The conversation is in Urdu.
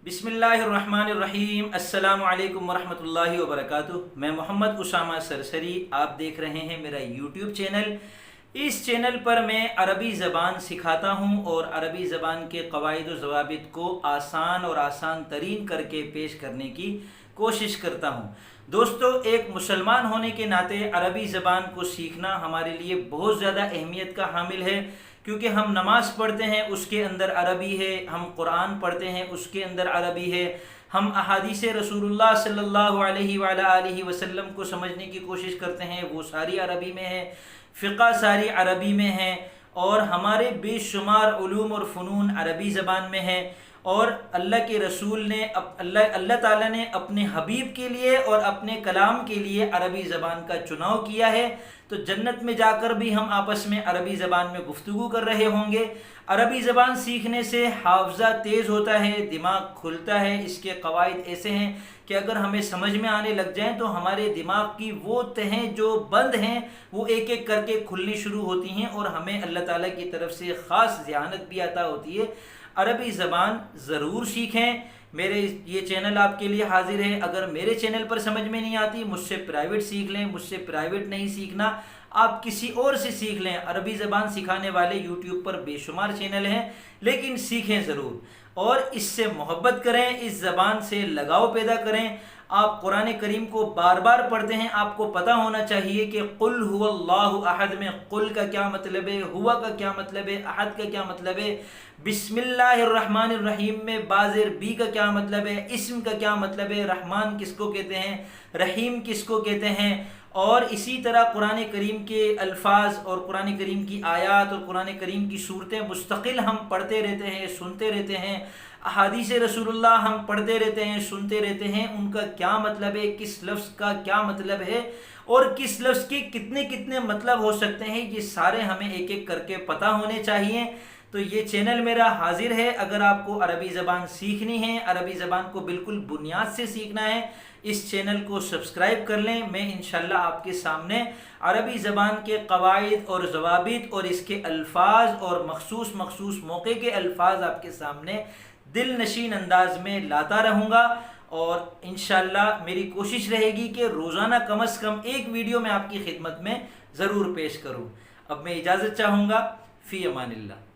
بسم اللہ الرحمن الرحیم۔ السلام علیکم ورحمۃ اللہ وبرکاتہ۔ میں محمد اسامہ سرسری، آپ دیکھ رہے ہیں میرا یوٹیوب چینل۔ اس چینل پر میں عربی زبان سکھاتا ہوں اور عربی زبان کے قواعد و ضوابط کو آسان اور آسان ترین کر کے پیش کرنے کی کوشش کرتا ہوں۔ دوستو، ایک مسلمان ہونے کے ناطے عربی زبان کو سیکھنا ہمارے لیے بہت زیادہ اہمیت کا حامل ہے، کیونکہ ہم نماز پڑھتے ہیں اس کے اندر عربی ہے، ہم قرآن پڑھتے ہیں اس کے اندر عربی ہے، ہم احادیث رسول اللہ صلی اللہ علیہ وآلہ وسلم کو سمجھنے کی کوشش کرتے ہیں، وہ ساری عربی میں ہے، فقہ ساری عربی میں ہے، اور ہمارے بے شمار علوم اور فنون عربی زبان میں ہے۔ اور اللہ کے رسول نے اللہ تعالیٰ نے اپنے حبیب کے لیے اور اپنے کلام کے لیے عربی زبان کا چناؤ کیا ہے، تو جنت میں جا کر بھی ہم آپس میں عربی زبان میں گفتگو کر رہے ہوں گے۔ عربی زبان سیکھنے سے حافظہ تیز ہوتا ہے، دماغ کھلتا ہے۔ اس کے قواعد ایسے ہیں کہ اگر ہمیں سمجھ میں آنے لگ جائیں تو ہمارے دماغ کی وہ تہیں جو بند ہیں وہ ایک ایک کر کے کھلنی شروع ہوتی ہیں، اور ہمیں اللہ تعالیٰ کی طرف سے خاص ذہانت بھی عطا ہوتی ہے۔ عربی زبان ضرور سیکھیں۔ میرے یہ چینل آپ کے لیے حاضر ہے۔ اگر میرے چینل پر سمجھ میں نہیں آتی، مجھ سے پرائیویٹ سیکھ لیں۔ مجھ سے پرائیویٹ نہیں سیکھنا، آپ کسی اور سے سیکھ لیں۔ عربی زبان سکھانے والے یوٹیوب پر بے شمار چینل ہیں، لیکن سیکھیں ضرور اور اس سے محبت کریں، اس زبان سے لگاؤ پیدا کریں۔ آپ قرآن کریم کو بار بار پڑھتے ہیں، آپ کو پتہ ہونا چاہیے کہ قل هو اللہ احد میں قل کا کیا مطلب ہے، ہوا کا کیا مطلب ہے، احد کا کیا مطلب ہے، بسم اللہ الرحمن الرحیم میں بازر بی کا کیا مطلب ہے، اسم کا کیا مطلب ہے، رحمان کس کو کہتے ہیں، رحیم کس کو کہتے ہیں۔ اور اسی طرح قرآن کریم کے الفاظ اور قرآن کریم کی آیات اور قرآن کریم کی صورتیں مستقل ہم پڑھتے رہتے ہیں، سنتے رہتے ہیں۔ احادیث رسول اللہ ہم پڑھتے رہتے ہیں، سنتے رہتے ہیں، ان کا کیا مطلب ہے، کس لفظ کا کیا مطلب ہے، اور کس لفظ کے کتنے کتنے مطلب ہو سکتے ہیں، یہ سارے ہمیں ایک ایک کر کے پتہ ہونے چاہیے۔ تو یہ چینل میرا حاضر ہے۔ اگر آپ کو عربی زبان سیکھنی ہے، عربی زبان کو بالکل بنیاد سے سیکھنا ہے، اس چینل کو سبسکرائب کر لیں۔ میں انشاءاللہ آپ کے سامنے عربی زبان کے قواعد اور ضوابط اور اس کے الفاظ اور مخصوص موقع کے الفاظ آپ کے سامنے دل نشین انداز میں لاتا رہوں گا، اور انشاءاللہ میری کوشش رہے گی کہ روزانہ کم از کم ایک ویڈیو میں آپ کی خدمت میں ضرور پیش کروں۔ اب میں اجازت چاہوں گا۔ فی امان اللہ۔